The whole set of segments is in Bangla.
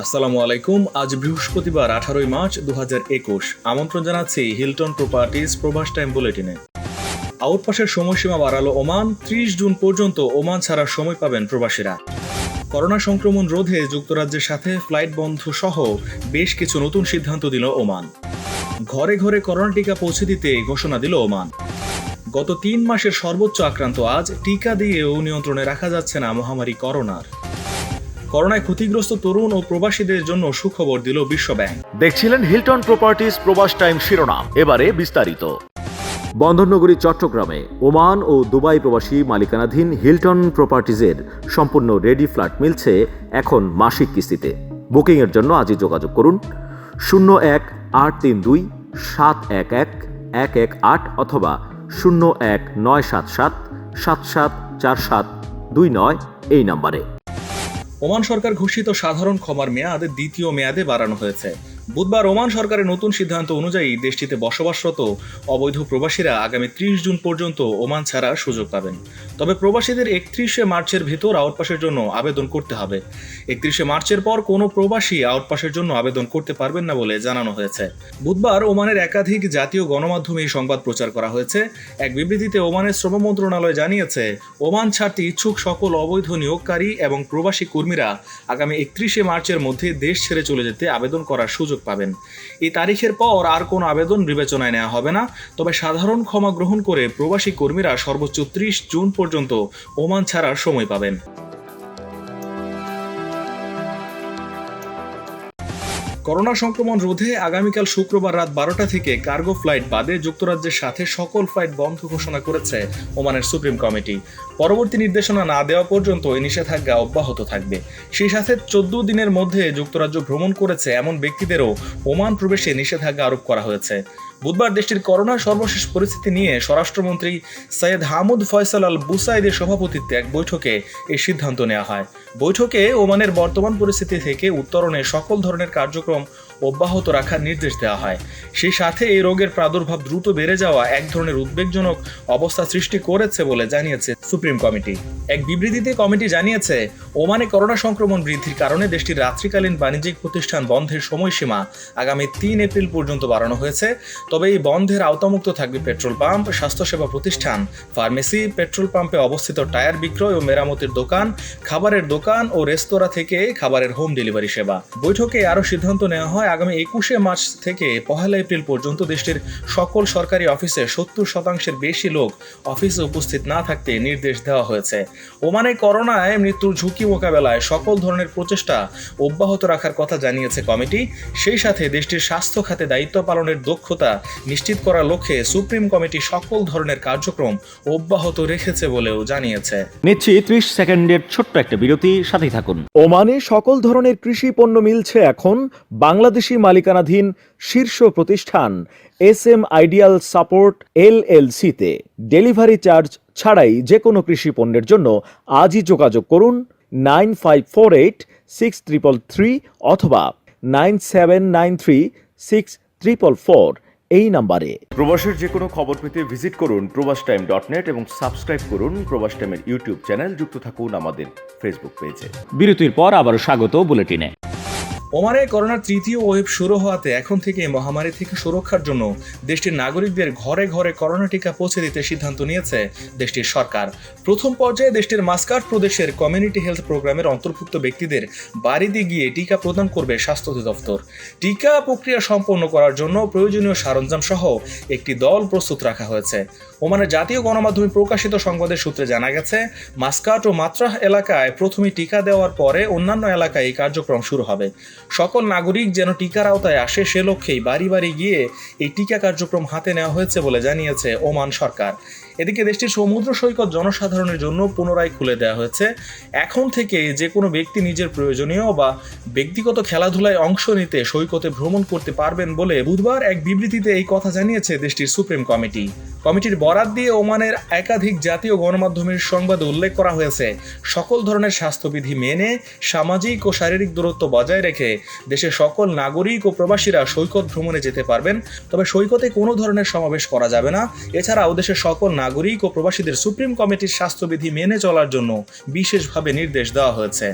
আসসালামু আলাইকুম। আজ বৃহস্পতিবার 18 মার্চ 2021। আমন্ত্রণ জানাচ্ছি হিলটন প্রপার্টিজ প্রবাস টাইম বুলেটিনে। আউটপাসের সময়সীমা বাড়ালো ওমান। 30 জুন পর্যন্ত ওমান ছাড়ার সময় পাবেন প্রবাসীরা। করোনা সংক্রমণ রোধে যুক্তরাজ্যের সাথে ফ্লাইট বন্ধ সহ বেশ কিছু নতুন সিদ্ধান্ত দিল ওমান। ঘরে ঘরে করোনা টিকা পৌঁছে দিতে ঘোষণা দিল ওমান। গত 3 মাসের সর্বোচ্চ আক্রান্ত আজ। টিকা দিয়েও নিয়ন্ত্রণে রাখা যাচ্ছে না মহামারী করোনার। করোনায় ক্ষতিগ্রস্ত তরুণ ও প্রবাসীদের জন্য সুখবর দিল বিশ্ব ব্যাংক। দেখছিলেন হিলটন প্রপার্টিজ প্রবাস টাইম শিরোনাম, এবারে বিস্তারিত। বন্দরনগরী চট্টগ্রামে ওমান ও দুবাই প্রবাসী মালিকানাধীন হিলটন প্রপার্টিজের সম্পূর্ণ রেডি ফ্ল্যাট মিলছে এখন মাসিক কিস্তিতে। বুকিংয়ের জন্য আজই যোগাযোগ করুন 01-832-711-118 অথবা 01-977-774729 এই নম্বরে। ওমান সরকার ঘোষিত সাধারণ ক্ষমার মেয়াদ দ্বিতীয় মেয়াদে বাড়ানো হয়েছে। বুধবার ওমান সরকারের নতুন সিদ্ধান্ত অনুযায়ী দেশটিতে বসবাসরত অবৈধ প্রবাসীরা আগামী 30 জুন পর্যন্ত ওমান ছাড়ার সুযোগ পাবেন। তবে প্রবাসীদের 31 মার্চের ভেতর আউটপাসের জন্য আবেদন করতে হবে। 31 মার্চের পর কোনো প্রবাসী আউটপাসের জন্য আবেদন করতে পারবেন না বলে জানানো হয়েছে। বুধবার ওমানের একাধিক জাতীয় গণমাধ্যমে এই সংবাদ প্রচার করা হয়েছে। এক বিবৃতিতে ওমানের শ্রম মন্ত্রণালয় জানিয়েছে, ওমান ছাড়তে ইচ্ছুক সকল অবৈধ নিয়োগকারী এবং প্রবাসী কর্মীরা আগামী 31 মার্চের মধ্যে দেশ ছেড়ে চলে যেতে আবেদন করার সুযোগ পাবেন। এই তারিখের পর আর কোনো আবেদন বিবেচনায় নেওয়া হবে না। তবে সাধারণ ক্ষমা গ্রহণ করে প্রবাসী কর্মীরা সর্বোচ্চ 30 জুন পর্যন্ত ওমান ছাড়ার সময় পাবেন। করোনা সংক্রমণ রোধে আগামীকাল শুক্রবার রাত 12টা থেকে কার্গো ফ্লাইট বাদে যুক্তরাজ্যের সাথে সকল ফ্লাইট বন্ধ ঘোষণা করেছে ওমানের সুপ্রিম কমিটি। পরবর্তী নির্দেশনা না দেওয়া পর্যন্ত এই নিষেধাজ্ঞা অব্যাহত থাকবে। সেই সাথে 14 দিনের মধ্যে যুক্তরাজ্য ভ্রমণ করেছে এমন ব্যক্তিদেরও ওমান প্রবেশে নিষেধাজ্ঞা আরোপ করা হয়েছে। বুধবার দেশটির করোনার সর্বশেষ পরিস্থিতি নিয়ে স্বরাষ্ট্রমন্ত্রী সৈয়দ হামুদ ফয়সাল আল বুসাইদের সভাপতিত্বে এক বৈঠকে এই সিদ্ধান্ত নেওয়া হয়। বৈঠকে ওমানের বর্তমান পরিস্থিতি থেকে উত্তরণে সকল ধরনের কার্যক্রম অব্যাহত রাখার নির্দেশ দেওয়া হয়। সেই সাথে এই রোগের প্রাদুর্ভাব দ্রুত বেড়ে যাওয়া এক ধরনের উদ্বেগজনক অবস্থা সৃষ্টি করেছে বলে জানিয়েছে সুপ্রিম কমিটি। এক বিবৃতিতে কমিটি জানিয়েছে, ওমানে করোনা সংক্রমণ বৃদ্ধির কারণে দেশটির রাত্রিকালীন বাণিজ্যিক প্রতিষ্ঠান বন্ধের সময়সীমা আগামী 3 এপ্রিল পর্যন্ত বাড়ানো হয়েছে। তবে এই বন্ধের আওতামুক্ত থাকবে পেট্রোল পাম্প, স্বাস্থ্যসেবা প্রতিষ্ঠান, ফার্মেসি, পেট্রোল পাম্পে অবস্থিত টায়ার বিক্রয় ও মেরামতের দোকান, খাবারের দোকান ও রেস্তোরাঁ থেকে খাবারের হোম ডেলিভারি সেবা। বৈঠকে আরও সিদ্ধান্ত নেওয়া হয়, আগামী 21 মার্চ থেকে 1 এপ্রিল পর্যন্ত দেশটির সকল সরকারি অফিসে 70% বেশি লোক অফিসে উপস্থিত না থাকতে নির্দেশ দেওয়া হয়েছে। ওমানে করোনায় মৃত্যুর ঝুঁকি মোকাবেলায় সকল ধরনের প্রচেষ্টা অব্যাহত রাখার কথা জানিয়েছে কমিটি। সেই সাথে দেশটির স্বাস্থ্য খাতে দায়িত্ব পালনের দক্ষতা নিশ্চিত করার লক্ষ্যে সুপ্রিম কমিটি সকল ধরনের কার্যক্রম অব্যাহত রেখেছে বলেও জানিয়েছে। নিচ্ছি 30 সেকেন্ডের ছোট্ট একটা বিরতি, সাথেই থাকুন। ওমানে সকল ধরনের কৃষি পণ্য মিলছে এখন বাংলাদেশি মালিকানাধীন শীর্ষ প্রতিষ্ঠান SM আইডিয়াল সাপোর্ট LLC তে। ডেলিভারি চার্জ ছাড়াই যে কোনো কৃষি পণ্যের জন্য আজই যোগাযোগ করুন 9548-6333 অথবা 9793-6444 এই নাম্বারে। প্রবাসের যে কোনো খবর পেতে ভিজিট করুন probastimes.net এবং সাবস্ক্রাইব করুন প্রবাস টাইমের ইউটিউব চ্যানেল। যুক্ত থাকুন আমাদের ফেসবুক পেজে। বিরতির পর আবার স্বাগত বুলেটিনে। ওমানে করোনার তৃতীয় ওয়েভ শুরু হওয়াতে এখন থেকে মহামারী থেকে সুরক্ষার জন্য দেশটির নাগরিকদের ঘরে ঘরে করোনা টিকা পৌঁছে দিতে সিদ্ধান্ত নিয়েছে দেশটির সরকার। প্রথম পর্যায়ে দেশটির মাস্কাট প্রদেশের কমিউনিটি হেলথ প্রোগ্রামের অন্তর্ভুক্ত ব্যক্তিদের বাড়িতে গিয়ে টিকা প্রদান করবে স্বাস্থ্য অধিদপ্তর। টিকা প্রক্রিয়া সম্পন্ন করার জন্য প্রয়োজনীয় সরঞ্জাম সহ একটি দল প্রস্তুত রাখা হয়েছে। ওমানের জাতীয় গণমাধ্যমে প্রকাশিত সংবাদের সূত্রে জানা গেছে, মাস্কাট ও মাত্রাহ এলাকায় প্রথমে টিকা দেওয়ার পরে অন্যান্য এলাকায় এই কার্যক্রম শুরু হবে। সকল নাগরিক যেন টিকার আওতায় আসে সে লক্ষ্যেই বাড়ি বাড়ি গিয়ে এই টিকা কার্যক্রম হাতে নেওয়া হয়েছে বলে জানিয়েছে ওমান সরকার। এদিকে দেশটির সমুদ্র সৈকত জনসাধারণের জন্য পুনরায় খুলে দেওয়া হয়েছে। এখন থেকে যে কোনো ব্যক্তি নিজের প্রয়োজনীয় বা ব্যক্তিগত খেলাধুলায় অংশ নিতে সৈকতে ভ্রমণ করতে পারবেন বলে বুধবার এক বিবৃতিতে এই কথা জানিয়েছে দেশটির সুপ্রিম কমিটি। কমিটির বরাত দিয়ে ওমানের একাধিক জাতীয় গণমাধ্যমের সংবাদে উল্লেখ করা হয়েছে, সকল ধরনের স্বাস্থ্যবিধি মেনে সামাজিক ও শারীরিক দূরত্ব বজায় রেখে দেশের সকল নাগরিক ও প্রবাসীরা সৈকত ভ্রমণে যেতে পারবেন। তবে সৈকতে কোনো ধরনের সমাবেশ করা যাবে না। এছাড়াও দেশের সকল নাগরিক ও প্রবাসীদের সুপ্রিম কমিটির স্বাস্থ্যবিধি মেনে চলার জন্য বিশেষভাবে নির্দেশ দেওয়া হয়েছে।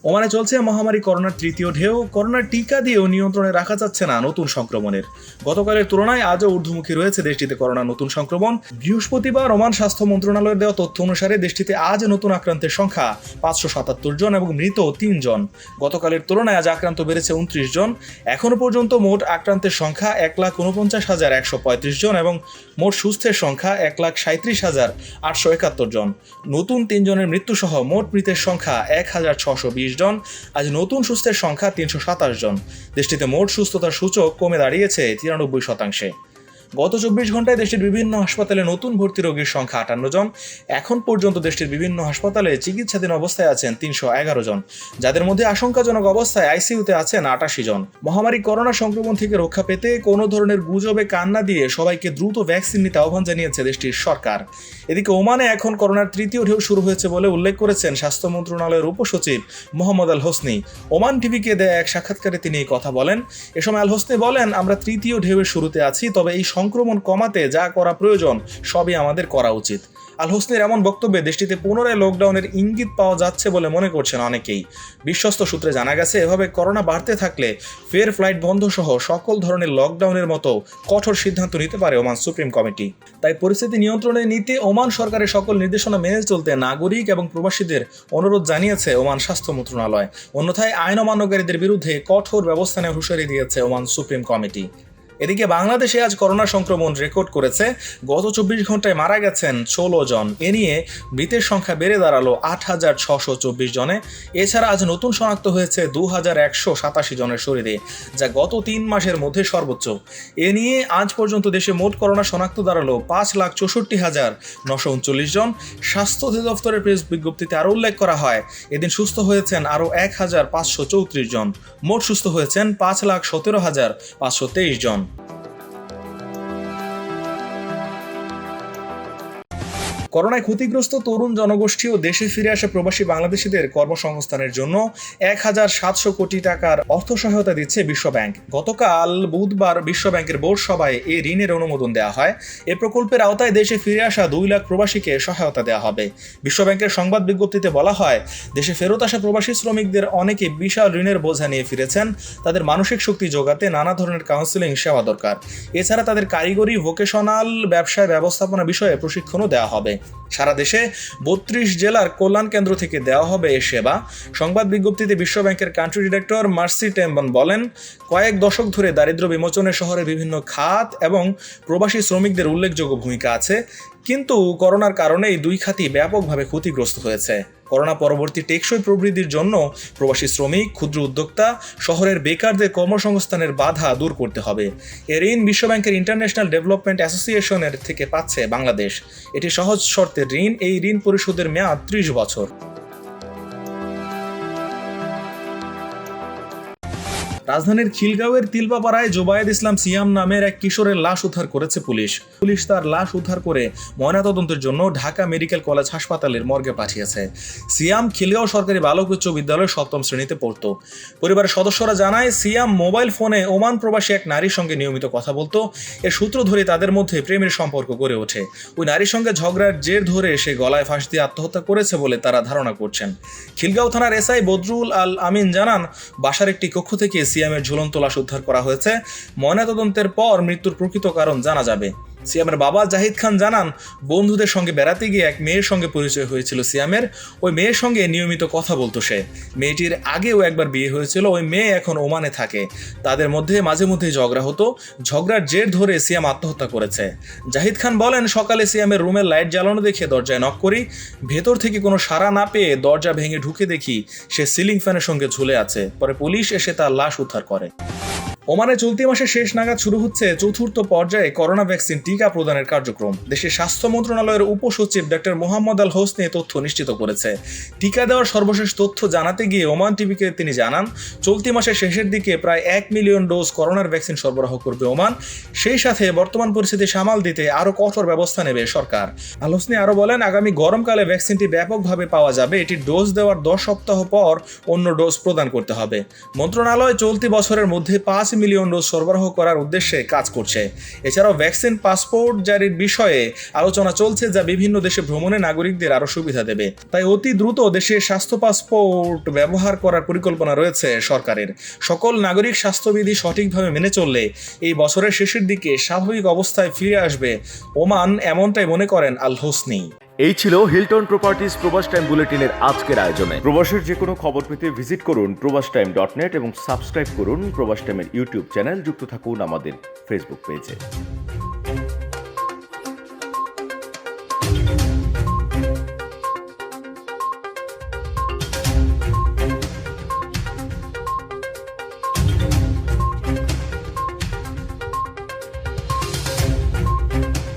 ওমানে চলছে মহামারী করোনার তৃতীয় ঢেউ। করোনার টিকা দিয়েও নিয়ন্ত্রণে রাখা যাচ্ছে না নতুন সংক্রমণের। গতকালের তুলনায় আজও ঊর্ধ্বমুখী রয়েছে দেশটিতে করোনা নতুন সংক্রমণ। বৃহস্পতিবার ওমান স্বাস্থ্য মন্ত্রণালয়ের দেওয়া তথ্য অনুসারে দেশটিতে আজ নতুন আক্রান্তের সংখ্যা 577 জন এবং মৃত 3 জন। গতকালের তুলনায় আজ আক্রান্ত বেড়েছে 29 জন। এখনো পর্যন্ত মোট আক্রান্তের সংখ্যা 1,49,135 জন এবং মোট সুস্থের সংখ্যা 1,37,871 জন। নতুন 3 জনের মৃত্যুসহ মোট মৃতের সংখ্যা 1,620 জন। আজ নতুন সুস্থের সংখ্যা 327 জন। দেশটিতে মোট সুস্থতার সূচক কমে দাঁড়িয়েছে 93%। গত 24 ঘন্টায় দেশটির বিভিন্ন হাসপাতালে নতুন ভর্তি রোগীর সংখ্যা 58 জন। এখন পর্যন্ত দেশটির বিভিন্ন হাসপাতালে চিকিৎসাধীন অবস্থায় আছেন 311 জন, যাদের মধ্যে আশঙ্কাজনক অবস্থায় আইসিইউতে আছেন 88 জন। মহামারী করোনা সংক্রমণ থেকে রক্ষা পেতে কোনো ধরনের গুজবে কান না দিয়ে সবাইকে দ্রুত ভ্যাকসিন নিতে আহ্বান জানিয়েছে দেশটির সরকার। এদিকে ওমানে এখন করোনার তৃতীয় ঢেউ শুরু হয়েছে বলে উল্লেখ করেছেন স্বাস্থ্য মন্ত্রণালয়ের উপসচিব মোহাম্মদ আল হোসনি। ওমান টিভিকে দেয়া এক সাক্ষাৎকারে তিনি এই কথা বলেন। এ সময় আল হোসনি বলেন, আমরা তৃতীয় ঢেউয়ের শুরুতে আছি, তবে এই সংক্রমণ কমাতে যা করা প্রয়োজন সবই আমাদের করা উচিত। আল হোসনির এমন বক্তব্যে দেশটিতে পুনরায় লকডাউনের ইঙ্গিত পাওয়া যাচ্ছে বলে মনে করছেন অনেকেই। বিশ্বস্ত সূত্রে জানা গেছে, এভাবে করোনা বাড়তে থাকলে ফের ফ্লাইট বন্ধ সহ সকল ধরনের লকডাউনের মতো কঠোর সিদ্ধান্ত নিতে পারে ওমান সুপ্রিম কমিটি। তাই পরিস্থিতি নিয়ন্ত্রণে নিতে ওমান সরকারের সকল নির্দেশনা মেনে চলতে নাগরিক এবং প্রবাসীদের অনুরোধ জানিয়েছে ওমান স্বাস্থ্য মন্ত্রণালয়। অন্যথায় আইন অমান্যকারীদের বিরুদ্ধে কঠোর ব্যবস্থা নেওয়ার হুঁশিয়ারি দিয়েছে ওমান সুপ্রিম কমিটি। এদিকে বাংলাদেশে আজ করোনা সংক্রমণ রেকর্ড করেছে। গত 24 ঘন্টায় মারা গেছেন 16 জন। এ নিয়ে মৃতের সংখ্যা বেড়ে দাঁড়ালো 8,624 জনে। এছাড়া আজ নতুন শনাক্ত হয়েছে 2,187 জনের শরীরে, যা গত 3 মাসের মধ্যে সর্বোচ্চ। এ নিয়ে আজ পর্যন্ত দেশে মোট করোনা শনাক্ত দাঁড়ালো 5,64,939 জন। স্বাস্থ্য অধিদপ্তরের প্রেস বিজ্ঞপ্তিতে আরও উল্লেখ করা হয়, এদিন সুস্থ হয়েছেন আরও 1,534 জন। মোট সুস্থ হয়েছেন 5,17,523 জন। করোনায় ক্ষতিগ্রস্ত তরুণ জনগোষ্ঠী ও দেশে ফিরে আসা প্রবাসী বাংলাদেশিদের কর্মসংস্থানের জন্য 1,700 কোটি টাকার অর্থ সহায়তা দিচ্ছে বিশ্বব্যাংক। গতকাল বুধবার বিশ্বব্যাংকের বোর্ড সভায় এই ঋণের অনুমোদন দেওয়া হয়। এ প্রকল্পের আওতায় দেশে ফিরে আসা 2 লাখ প্রবাসীকে সহায়তা দেওয়া হবে। বিশ্বব্যাংকের সংবাদ বিজ্ঞপ্তিতে বলা হয়, দেশে ফেরত আসা প্রবাসী শ্রমিকদের অনেকে বিশাল ঋণের বোঝা নিয়ে ফিরেছেন। তাদের মানসিক শক্তি যোগাতে নানা ধরনের কাউন্সেলিং সেবা দরকার। এছাড়া তাদের কারিগরি, ভোকেশনাল, ব্যবসায় ব্যবস্থাপনা বিষয়ে প্রশিক্ষণও দেওয়া হবে। সারা দেশে 32 জেলার কল্যাণ কেন্দ্র থেকে দেওয়া হবে এ সেবা। সংবাদ বিজ্ঞপ্তিতে বিশ্বব্যাংকের কান্ট্রি ডিরেক্টর মার্সি টেম্বন বলেন, কয়েক দশক ধরে দারিদ্র্য বিমোচনে শহরের বিভিন্ন খাত এবং প্রবাসী শ্রমিকদের উল্লেখযোগ্য ভূমিকা আছে, কিন্তু করোনার কারণে এই 2 খাতই ব্যাপকভাবে ক্ষতিগ্রস্ত হয়েছে। করোনা পরবর্তী টেকসই প্রবৃদ্ধির জন্য প্রবাসী শ্রমিক, ক্ষুদ্র উদ্যোক্তা, শহরের বেকারদের কর্মসংস্থানের বাধা দূর করতে হবে। এর ঋণ বিশ্বব্যাংকের ইন্টারন্যাশনাল ডেভেলপমেন্ট অ্যাসোসিয়েশনের থেকে পাচ্ছে বাংলাদেশ। এটি সহজ শর্তের ঋণ। এই ঋণ পরিশোধের মেয়াদ 30 বছর। রাজধানীর খিলগাঁওয়ের তিলপাপাড়ায় জোবায়েদ ইসলাম সিয়াম নামের এক কিশোরের লাশ উদ্ধার করেছে পুলিশ। পুলিশ তার লাশ উদ্ধার করে ময়নাতদন্তের জন্য ঢাকা মেডিকেল কলেজ হাসপাতালের মর্গে পাঠিয়েছে। সিয়াম খিলগাঁও সরকারি বালক উচ্চ বিদ্যালয়ের 7ম শ্রেণীতে পড়তো। পরিবারের সদস্যরা জানায়, সিয়াম মোবাইল ফোনে ওমান প্রবাসী এক নারীর সঙ্গে নিয়মিত কথা বলতো। এর সূত্র ধরে তাদের মধ্যে প্রেমের সম্পর্ক গড়ে ওঠে। ওই নারীর সঙ্গে ঝগড়ার জের ধরে সে গলায় ফাঁস দিয়ে আত্মহত্যা করেছে বলে তারা ধারণা করছেন। খিলগাঁও থানার এসআই বদরুল আল আমিন জানান, বাসার একটি কক্ষ থেকে সিয়ামের ঝুলন্ত লাশ উদ্ধার করা হয়েছে। ময়নাতদন্তের পর মৃত্যুর প্রকৃত কারণ জানা যাবে। সিয়ামের বাবা জাহিদ খান জানান, বন্ধুদের সঙ্গে বেড়াতে গিয়ে এক মেয়ের সঙ্গে পরিচয় হয়েছিল সিয়ামের। ওই মেয়ের সঙ্গে নিয়মিত কথা বলতো সে। মেয়েটির আগেও একবার বিয়ে হয়েছিল। ওই মেয়ে এখন ওমানে থাকে। তাদের মধ্যে মাঝে মধ্যেই ঝগড়া হতো। ঝগড়ার জের ধরে সিয়াম আত্মহত্যা করেছে। জাহিদ খান বলেন, সকালে সিয়ামের রুমের লাইট জ্বালানো দেখে দরজায় নক করি। ভেতর থেকে কোনো সাড়া না পেয়ে দরজা ভেঙে ঢুকে দেখি সে সিলিং ফ্যানের সঙ্গে ঝুলে আছে। পরে পুলিশ এসে তার লাশ উদ্ধার করে। ওমানে চলতি মাসের শেষ নাগাদ শুরু হচ্ছে 4র্থ পর্যায়ে করোনা ভ্যাকসিন টিকা প্রদানের কার্যক্রম। দেশের স্বাস্থ্য মন্ত্রণালয়ের উপসচিব ডক্টর মোহাম্মদ আল হোসনি তথ্য নিশ্চিত করেছে। টিকা দেওয়ার সর্বশেষ তথ্য জানাতে গিয়ে ওমান টিভিকে তিনি জানান, চলতি মাসের শেষের দিকে প্রায় 1 মিলিয়ন ডোজ করোনার ভ্যাকসিন সরবরাহ করবে ওমান। সেই সাথে বর্তমান পরিস্থিতি সামাল দিতে আরও কঠোর ব্যবস্থা নেবে সরকার। আল হোসনি আরও বলেন, আগামী গরমকালে ভ্যাকসিনটি ব্যাপকভাবে পাওয়া যাবে। এটি ডোজ দেওয়ার 10 সপ্তাহ পর অন্য ডোজ প্রদান করতে হবে। মন্ত্রণালয় চলতি বছরের মধ্যে 5 মিলিয়ন ডোজ সরবরাহ করার উদ্দেশ্যে কাজ করছে। এছাড়াও ভ্যাকসিন পাসপোর্ট জারির বিষয়ে আলোচনা চলছে, যা বিভিন্ন দেশে ভ্রমণে নাগরিকদের আরও সুবিধা দেবে। তাই অতি দ্রুত দেশে স্বাস্থ্য পাসপোর্ট ব্যবহার করার পরিকল্পনা রয়েছে সরকারের। সকল নাগরিক স্বাস্থ্যবিধি সঠিকভাবে মেনে চললে এই বছরের শেষের দিকে স্বাভাবিক অবস্থায় ফিরে আসবে ওমান, এমনটাই মনে করেন আল হোসনি। এই ছিল হিলটন প্রপার্টিজ প্রবাস টাইম বুলেটিনের আজকের আয়োজনে। প্রবাসের যে কোনো খবর পেতে ভিজিট করুন probastimes.net এবং সাবস্ক্রাইব করুন প্রবাস টাইমের ইউটিউব চ্যানেল। যুক্ত থাকুন আমাদের ফেসবুক পেজে।